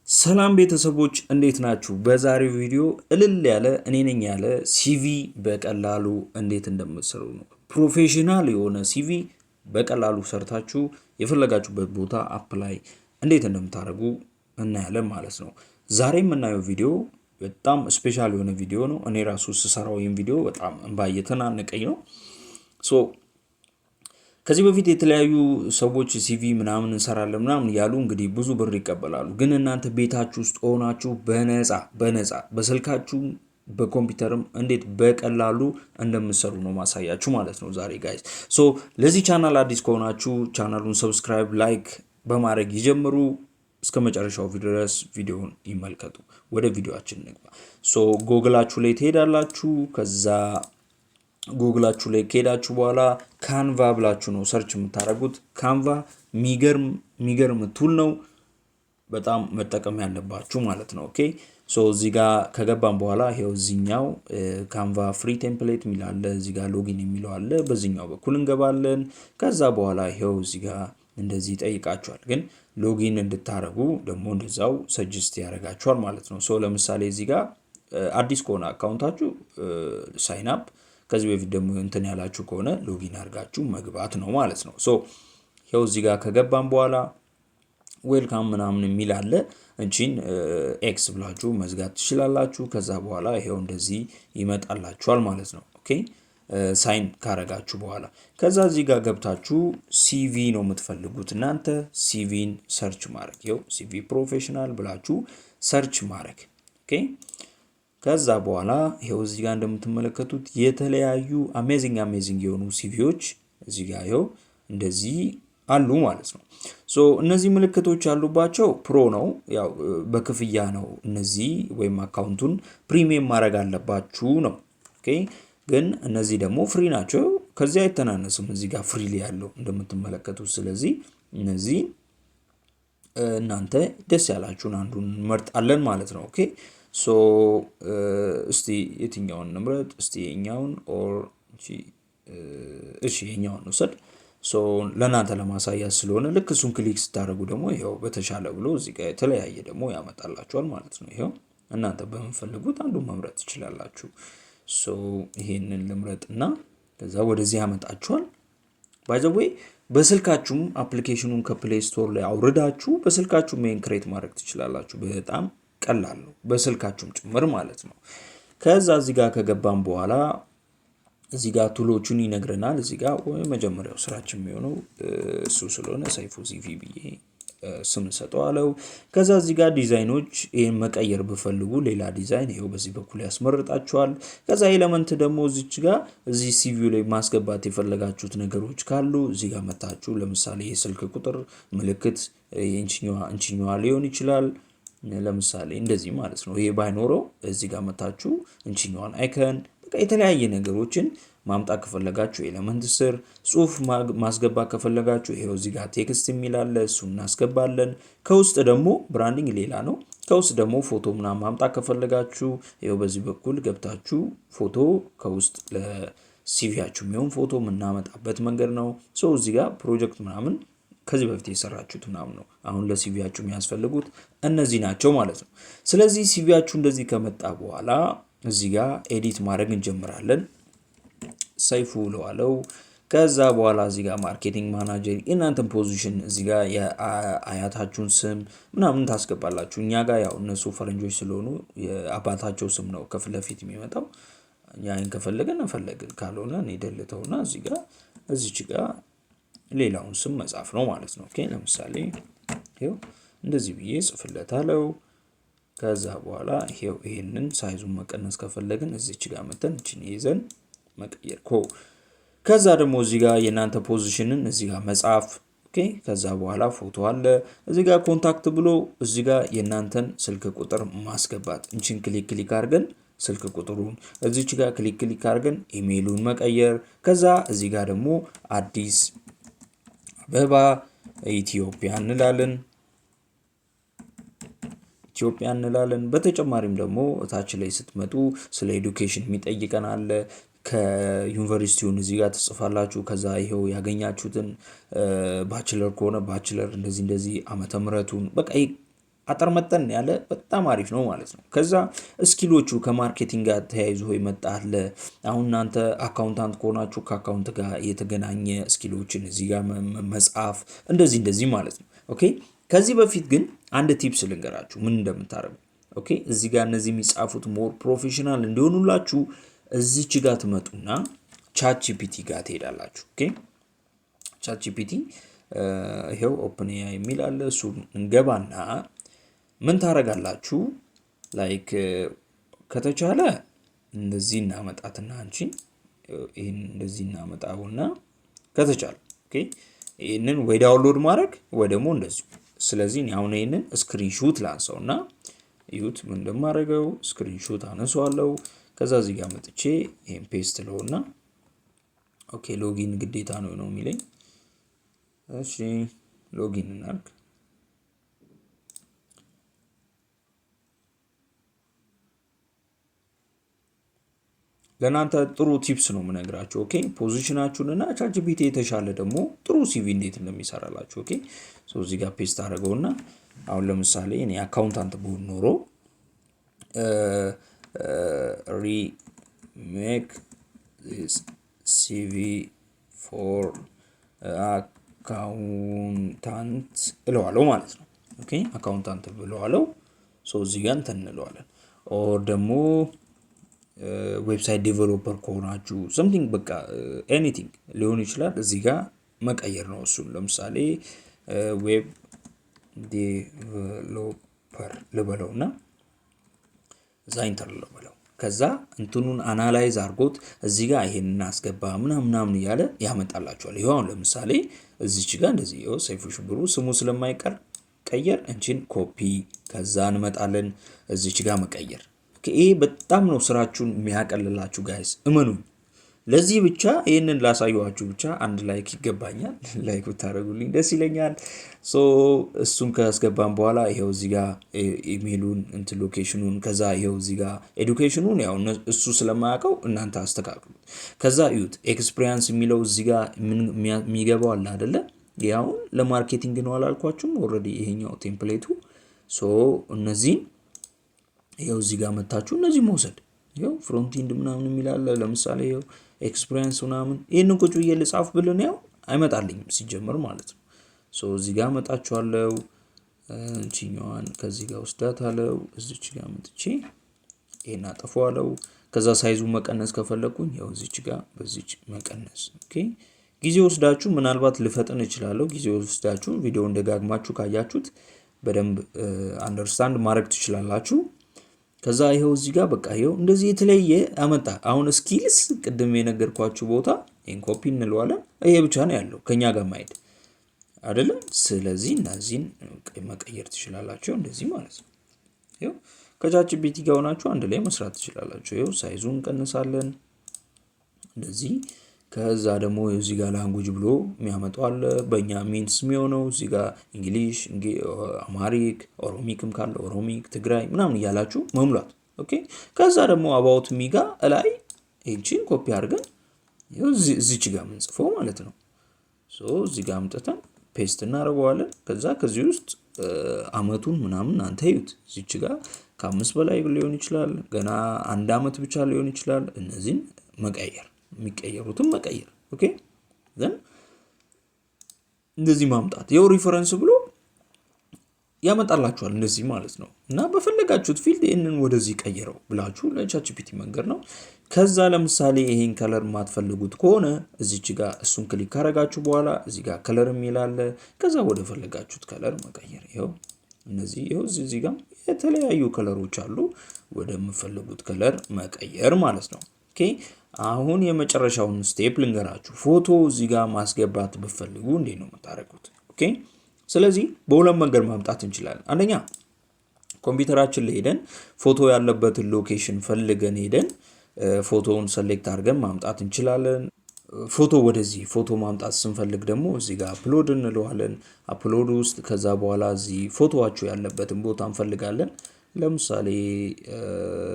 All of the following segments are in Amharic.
ሰላም ቤተሰቦች እንዴት ናችሁ? በዛሬው ቪዲዮ እልል ያለ እኔ ነኝ ያለ ሲቪ በቀላሉ እንዴት እንደምትሰሩ ነው። ፕሮፌሽናል የሆነ ሲቪ በቀላሉ ሰርታችሁ የፈለጋችሁበት ቦታ አፕላይ እንዴት እንደምታደርጉ እናያለን ማለት ነው። ዛሬ የምናየው ቪዲዮ በጣም ስፔሻል የሆነ ቪዲዮ ነው። እኔ ራሱ ስሰራው ይህን ቪዲዮ በጣም እንባ እየተናነቀኝ ነው። ከዚህ በፊት የተለያዩ ሰዎች ሲቪ ምናምን እንሰራለን ምናምን ያሉ እንግዲህ ብዙ ብር ይቀበላሉ። ግን እናንተ ቤታችሁ ውስጥ ሆናችሁ በነፃ በስልካችሁ በኮምፒውተርም እንዴት በቀላሉ እንደምትሰሩ ነው ማሳያችሁ ማለት ነው ዛሬ ጋይስ። ለዚህ ቻናል አዲስ ከሆናችሁ ቻናሉን ሰብስክራይብ፣ ላይክ በማድረግ ይጀምሩ። እስከ መጨረሻው ድረስ ቪዲዮውን ይመልከቱ። ወደ ቪዲዮአችን እንግባ። ጎግላችሁ ላይ ትሄዳላችሁ። ከዛ ጉግላችሁ ላይ ከሄዳችሁ በኋላ ካንቫ ብላችሁ ነው ሰርች የምታደርጉት። ካንቫ ሚገርም ቱል ነው፣ በጣም መጠቀም ያለባችሁ ማለት ነው። ኦኬ እዚህ ጋር ከገባን በኋላ ይሄው እዚህኛው ካንቫ ፍሪ ቴምፕሌት የሚል አለ፣ እዚህ ጋር ሎጊን የሚለው አለ። በዚህኛው በኩል እንገባለን። ከዛ በኋላ ይሄው እዚህ ጋር እንደዚህ ይጠይቃችኋል። ግን ሎጊን እንድታረጉ ደግሞ እንደዛው ሰጀስት ያደርጋችኋል ማለት ነው። ለምሳሌ እዚህ ጋር አዲስ ከሆነ አካውንታችሁ ሳይን አፕ፣ ከዚህ በፊት ደግሞ እንትን ያላችሁ ከሆነ ሎጊን አድርጋችሁ መግባት ነው ማለት ነው። ይሄው እዚህ ጋር ከገባን በኋላ ዌልካም ምናምን የሚል አለ። እንቺን ኤክስ ብላችሁ መዝጋት ትችላላችሁ። ከዛ በኋላ ይሄው እንደዚህ ይመጣላችኋል ማለት ነው። ኦኬ ሳይን ካረጋችሁ በኋላ ከዛ እዚህ ጋር ገብታችሁ ሲቪ ነው የምትፈልጉት እናንተ። ሲቪን ሰርች ማድረግ ይሄው ሲቪ ፕሮፌሽናል ብላችሁ ሰርች ማድረግ። ኦኬ ከዛ በኋላ ይሄው እዚህ ጋር እንደምትመለከቱት የተለያዩ አሜዚንግ የሆኑ ሲቪዎች እዚህ ጋር ይሄው እንደዚህ አሉ ማለት ነው። እነዚህ ምልክቶች ያሉባቸው ፕሮ ነው፣ ያው በክፍያ ነው እነዚህ፣ ወይም አካውንቱን ፕሪሚየም ማድረግ አለባችሁ ነው። ኦኬ ግን እነዚህ ደግሞ ፍሪ ናቸው፣ ከዚህ አይተናነስም። እዚህ ጋር ፍሪ ላይ ያለው እንደምትመለከቱት። ስለዚህ እነዚህ እናንተ ደስ ያላችሁን አንዱን እንመርጣለን ማለት ነው። ኦኬ እስቲ የትኛውን ንምረጥ? እስቲ የኛውን ኦር እሺ የኛውን ውሰድ። ለእናንተ ለማሳያት ስለሆነ ልክ እሱን ክሊክ ስታደርጉ ደግሞ ይሄው በተሻለ ብሎ እዚህ ጋር የተለያየ ደግሞ ያመጣላችኋል ማለት ነው። ይሄው እናንተ በምፈልጉት አንዱን መምረጥ ትችላላችሁ። ይሄንን ልምረጥና ከዛ ወደዚህ ያመጣችኋል። ባይ ዘ ዌይ በስልካችሁም አፕሊኬሽኑን ከፕሌይ ስቶር ላይ አውርዳችሁ በስልካችሁ ሜን ክሬት ማድረግ ትችላላችሁ። በጣም ቀላል ነው፣ በስልካችሁም ጭምር ማለት ነው። ከዛ እዚህ ጋር ከገባን በኋላ እዚህ ጋር ቱሎቹን ይነግረናል። እዚህ ጋር መጀመሪያው ስራችን የሚሆነው እሱ ስለሆነ ሰይፉ ሲቪ ብዬ ስም ሰጠዋለው። ከዛ እዚህ ጋር ዲዛይኖች ይሄን መቀየር ብፈልጉ ሌላ ዲዛይን ይሄው በዚህ በኩል ያስመርጣችኋል። ከዛ ኤሌመንት ደግሞ እዚች ጋር እዚህ ሲቪው ላይ ማስገባት የፈለጋችሁት ነገሮች ካሉ እዚህ ጋር መታችሁ፣ ለምሳሌ የስልክ ቁጥር ምልክት እንችኛዋ ሊሆን ይችላል። ለምሳሌ እንደዚህ ማለት ነው። ይሄ ባይኖረው እዚህ ጋር መታችሁ እንችኛዋን አይከን፣ በቃ የተለያየ ነገሮችን ማምጣት ከፈለጋችሁ ኤሌመንት ስር ጽሁፍ ማስገባት ከፈለጋችሁ ይሄው እዚህ ጋር ቴክስት የሚል አለ፣ እሱ እናስገባለን። ከውስጥ ደግሞ ብራንዲንግ ሌላ ነው። ከውስጥ ደግሞ ፎቶ ምናምን ማምጣት ከፈለጋችሁ ይሄው በዚህ በኩል ገብታችሁ ፎቶ ከውስጥ ለሲቪያችሁ የሚሆን ፎቶ የምናመጣበት መንገድ ነው። እዚህ ጋር ፕሮጀክት ምናምን ከዚህ በፊት የሰራችሁት ምናምን ነው። አሁን ለሲቪያችሁ የሚያስፈልጉት እነዚህ ናቸው ማለት ነው። ስለዚህ ሲቪያችሁ እንደዚህ ከመጣ በኋላ እዚህ ጋር ኤዲት ማድረግ እንጀምራለን። ሰይፉ ለዋለው። ከዛ በኋላ እዚህ ጋር ማርኬቲንግ ማናጀር የእናንተን ፖዚሽን እዚህ ጋር የአያታችሁን ስም ምናምን ታስገባላችሁ። እኛ ጋር ያው እነሱ ፈረንጆች ስለሆኑ የአባታቸው ስም ነው ከፊት ለፊት የሚመጣው። እኛን ከፈለገን ካልሆነ እኔ ደልተውና እዚህ ጋር እዚች ጋር ሌላውን ስም መጻፍ ነው ማለት ነው። ኦኬ ለምሳሌ ይሄው እንደዚህ ብዬ ጽፍለታለሁ። ከዛ በኋላ ይሄው ይሄንን ሳይዙን መቀነስ ከፈለግን እዚች ጋር መተን እቺን ይዘን መቀየር ከዛ ደግሞ እዚህ ጋር የናንተ ፖዚሽንን እዚህ ጋር መጻፍ። ኦኬ ከዛ በኋላ ፎቶ አለ እዚህ ጋር ኮንታክት ብሎ እዚህ ጋር የናንተን ስልክ ቁጥር ማስገባት። እንቺን ክሊክ አድርገን ስልክ ቁጥሩን እዚች ጋር ክሊክ አድርገን ኢሜይሉን መቀየር። ከዛ እዚህ ጋር ደግሞ አዲስ አበባ ኢትዮጵያ እንላለን። በተጨማሪም ደግሞ ታች ላይ ስትመጡ ስለ ኤዱኬሽን የሚጠይቀን አለ። ከዩኒቨርሲቲውን እዚህ ጋር ትጽፋላችሁ። ከዛ ይሄው ያገኛችሁትን ባችለር ከሆነ ባችለር እንደዚህ ዓመተ ምህረቱን በቃ አጠር መጠን ያለ በጣም አሪፍ ነው ማለት ነው። ከዛ ስኪሎቹ ከማርኬቲንግ ጋር ተያይዞ ይመጣል። አሁን እናንተ አካውንታንት ከሆናችሁ ከአካውንት ጋር የተገናኘ ስኪሎችን እዚህ ጋር መጻፍ እንደዚህ ማለት ነው። ኦኬ ከዚህ በፊት ግን አንድ ቲፕስ ልንገራችሁ ምን እንደምታደርጉ። ኦኬ እዚህ ጋር እነዚህ የሚጻፉት ሞር ፕሮፌሽናል እንዲሆኑላችሁ እዚች ጋር ትመጡና ቻት ጂፒቲ ጋር ትሄዳላችሁ። ኦኬ ቻት ጂፒቲ ይሄው ኦፕን ኤአይ የሚል አለ። እሱ እንገባና ምን ታረጋላችሁ? ላይክ ከተቻለ እንደዚህ እናመጣትና አንቺን ይሄን እንደዚህ እናመጣውና ከተቻለ ኦኬ ይሄንን ወይ ዳውንሎድ ማድረግ ወይ ደግሞ እንደዚህ። ስለዚህ አሁን ይሄንን ስክሪንሾት ላንሳውና ይሁት ምን እንደማደርገው ስክሪንሾት አነሳዋለሁ። ከዛ እዚህ ጋር መጥቼ ይሄን ፔስት ለውና ኦኬ ሎጊን ግዴታ ነው የሚለኝ። እሺ ሎጊን እናድርግ። ለእናንተ ጥሩ ቲፕስ ነው የምነግራችሁ። ኦኬ ፖዚሽናችሁን እና ቻት ጂፒቲ የተሻለ ደግሞ ጥሩ ሲቪ እንዴት እንደሚሰራላችሁ። ኦኬ ሶ እዚህ ጋር ፔስት አድርገውና አሁን ለምሳሌ እኔ አካውንታንት ብሆን ኖሮ ሪሜክ ዚስ ሲቪ ፎር አካውንታንት እለዋለሁ ማለት ነው። ኦኬ አካውንታንት ብለዋለሁ። ሶ እዚህ ጋር እንትን እንለዋለን። ኦር ደግሞ ዌብሳይት ዴቨሎፐር ከሆናችሁ ሰምቲንግ በቃ ኤኒቲንግ ሊሆን ይችላል። እዚህ ጋር መቀየር ነው እሱን። ለምሳሌ ዌብ ዴቨሎፐር ልበለውና እዛ ኢንተር ልበለው። ከዛ እንትኑን አናላይዝ አድርጎት እዚህ ጋር ይሄንን አስገባ ምናምን እያለ ያመጣላችኋል። ይሄው አሁን ለምሳሌ እዚች ጋር እንደዚህ ይሄው ሰይፉ ሽብሩ ስሙ ስለማይቀር ቀየር እንቺን ኮፒ ከዛ እንመጣለን እዚች ጋር መቀየር። ይሄ በጣም ነው ስራችሁን የሚያቀልላችሁ ጋይስ እመኑኝ። ለዚህ ብቻ ይህንን ላሳየኋችሁ ብቻ አንድ ላይክ ይገባኛል። ላይክ ብታደርጉልኝ ደስ ይለኛል። ሶ እሱን ካስገባን በኋላ ይሄው እዚህ ጋር ኢሜሉን እንትን ሎኬሽኑን ከዛ ይሄው እዚህ ጋር ኤዱኬሽኑን ያው እሱ ስለማያውቀው እናንተ አስተካክሉት። ከዛ እዩት ኤክስፒሪየንስ የሚለው እዚህ ጋር የሚገባው አለ አይደለ? ያው ለማርኬቲንግ ነው አላልኳችሁም? ኦልሬዲ ይሄኛው ቴምፕሌቱ። ሶ እነዚህን ይሄው እዚህ ጋር መታችሁ እነዚህ መውሰድ። ይሄው ፍሮንት ኢንድ ምናምን የሚላለ ለምሳሌ ይሄው ኤክስፒሪየንስ ምናምን ይሄንን ቁጭ ብዬ ልጻፍ ብለን ያው አይመጣልኝም ሲጀመር ማለት ነው። ሶ እዚህ ጋር መጣችኋለሁ። እንቺኛዋን ከዚህ ጋር ወስዳታለሁ። እዚች ጋር መጥቼ ይሄን አጠፋዋለሁ። ከዛ ሳይዙን መቀነስ ከፈለኩኝ ያው እዚች ጋር በዚች መቀነስ። ኦኬ ጊዜ ወስዳችሁ ምናልባት ልፈጥን እችላለሁ። ጊዜ ወስዳችሁ ቪዲዮውን ደጋግማችሁ ካያችሁት በደንብ አንደርስታንድ ማድረግ ትችላላችሁ። ከዛ ይሄው እዚህ ጋር በቃ ይሄው እንደዚህ የተለየ አመጣ። አሁን ስኪልስ ቅድም የነገርኳችሁ ቦታ ይሄን ኮፒ እንለዋለን። ይሄ ብቻ ነው ያለው ከኛ ጋር ማይድ አይደለም። ስለዚህ እነዚህን መቀየር ትችላላችሁ እንደዚህ ማለት ነው። ይሄው ከቻት ጂፒቲ ጋር ሆናችሁ አንድ ላይ መስራት ትችላላችሁ። ይሄው ሳይዙን እንቀንሳለን እንደዚህ። ከዛ ደግሞ እዚህ ጋር ላንጉጅ ብሎ የሚያመጣው አለ በእኛ ሚንስ የሚሆነው እዚህ ጋር እንግሊሽ፣ አማሪክ፣ ኦሮሚክም ካለ ኦሮሚክ፣ ትግራይ ምናምን እያላችሁ መሙላት። ኦኬ ከዛ ደግሞ አባውት ሚጋ ላይ እቺን ኮፒ አድርገን እዚች ጋር ምንጽፈው ማለት ነው። ሶ እዚህ ጋር አምጥተን ፔስት እናደርገዋለን። ከዛ ከዚህ ውስጥ አመቱን ምናምን አንተ ይዩት። እዚች ጋር ከ5 በላይ ሊሆን ይችላል፣ ገና 1 አመት ብቻ ሊሆን ይችላል። እነዚህን መቀየር የሚቀየሩትን መቀየር። ኦኬ ዘን እንደዚህ ማምጣት ይኸው ሪፈረንስ ብሎ ያመጣላችኋል እንደዚህ ማለት ነው። እና በፈለጋችሁት ፊልድ ይሄንን ወደዚህ ቀየረው ብላችሁ ለቻት ጂፒቲ መንገር ነው። ከዛ ለምሳሌ ይሄን ከለር ማትፈልጉት ከሆነ እዚች ጋር እሱን ክሊክ ካረጋችሁ በኋላ እዚህ ጋር ከለር የሚላለ ከዛ ወደ ፈለጋችሁት ከለር መቀየር። ይኸው እነዚህ ይኸው እዚህ ጋር የተለያዩ ከለሮች አሉ። ወደ የምፈልጉት ከለር መቀየር ማለት ነው። ኦኬ አሁን የመጨረሻውን ስቴፕ ልንገራችሁ። ፎቶ እዚህ ጋር ማስገባት ብትፈልጉ እንዴት ነው የምታደርጉት? ኦኬ ስለዚህ በሁለት መንገድ ማምጣት እንችላለን። አንደኛ ኮምፒውተራችን ላይ ሄደን ፎቶ ያለበትን ሎኬሽን ፈልገን ሄደን ፎቶውን ሰሌክት አድርገን ማምጣት እንችላለን። ፎቶ ወደዚህ ፎቶ ማምጣት ስንፈልግ ደግሞ እዚህ ጋር አፕሎድ እንለዋለን። አፕሎድ ውስጥ ከዛ በኋላ እዚህ ፎቶዋችሁ ያለበትን ቦታ እንፈልጋለን። ለምሳሌ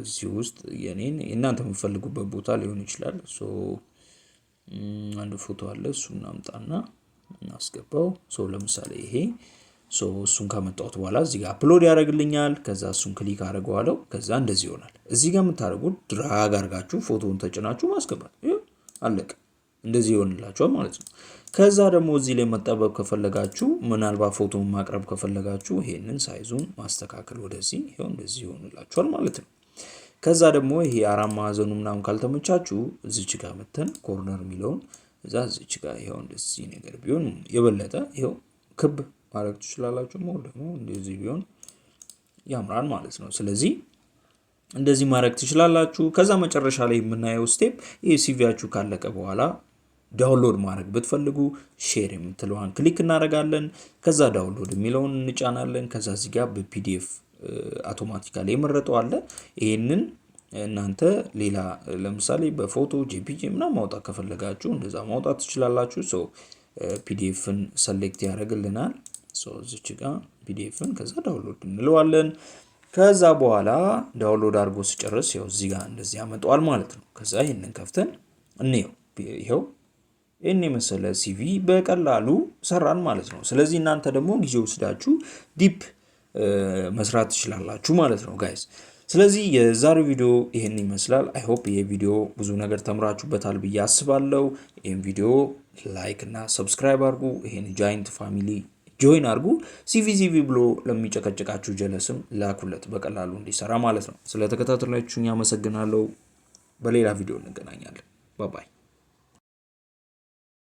እዚህ ውስጥ የኔን እናንተ የምትፈልጉበት ቦታ ሊሆን ይችላል። ሶ አንድ ፎቶ አለ እሱን እናምጣና እናስገባው። ሶ ለምሳሌ ይሄ እሱን ካመጣሁት በኋላ እዚህ ጋር አፕሎድ ያደርግልኛል። ከዛ እሱን ክሊክ አደርገዋለሁ። ከዛ እንደዚህ ይሆናል። እዚህ ጋር የምታደርጉት ድራግ አድርጋችሁ ፎቶውን ተጭናችሁ ማስገባት አለቀ። እንደዚህ ይሆንላችኋል ማለት ነው። ከዛ ደግሞ እዚህ ላይ መጠበቅ ከፈለጋችሁ ምናልባት ፎቶውን ማቅረብ ከፈለጋችሁ ይሄንን ሳይዙን ማስተካከል ወደዚህ ይሄው እንደዚህ ይሆንላችኋል ማለት ነው። ከዛ ደግሞ ይሄ አራት ማዕዘኑ ምናምን ካልተመቻችሁ እዚች ጋር መተን ኮርነር የሚለውን እዛ እዚች ጋር ይሄው እንደዚህ ነገር ቢሆን የበለጠ ይሄው ክብ ማድረግ ትችላላችሁ። ደግሞ እንደዚህ ቢሆን ያምራል ማለት ነው። ስለዚህ እንደዚህ ማድረግ ትችላላችሁ። ከዛ መጨረሻ ላይ የምናየው ስቴፕ ይሄ ሲቪያችሁ ካለቀ በኋላ ዳውንሎድ ማድረግ ብትፈልጉ ሼር የምትለዋን ክሊክ እናደርጋለን። ከዛ ዳውንሎድ የሚለውን እንጫናለን። ከዛ እዚህ ጋር በፒዲኤፍ አውቶማቲካሊ የመረጠው አለ። ይሄንን እናንተ ሌላ ለምሳሌ በፎቶ ጄፒጂ ምናምን ማውጣት ከፈለጋችሁ እንደዛ ማውጣት ትችላላችሁ። ፒዲኤፍን ሰሌክት ያደርግልናል። እዚች ጋር ፒዲኤፍን ከዛ ዳውንሎድ እንለዋለን። ከዛ በኋላ ዳውንሎድ አድርጎ ሲጨርስ ያው እዚህ ጋር እንደዚህ ያመጣዋል ማለት ነው። ከዛ ይሄንን ከፍተን እንየው። ይሄው ይሄን የመሰለ ሲቪ በቀላሉ ሰራን ማለት ነው። ስለዚህ እናንተ ደግሞ ጊዜ ወስዳችሁ ዲፕ መስራት ትችላላችሁ ማለት ነው ጋይስ። ስለዚህ የዛሬው ቪዲዮ ይሄን ይመስላል። አይ ሆፕ ይሄ ቪዲዮ ብዙ ነገር ተምራችሁበታል ብዬ አስባለሁ። ይሄን ቪዲዮ ላይክ እና ሰብስክራይብ አድርጉ። ይሄን ጃይንት ፋሚሊ ጆይን አድርጉ። ሲቪ ብሎ ለሚጨቀጭቃችሁ ጀለስም ላኩለት በቀላሉ እንዲሰራ ማለት ነው። ስለተከታተላችሁኝ አመሰግናለሁ። በሌላ ቪዲዮ እንገናኛለን። ባይ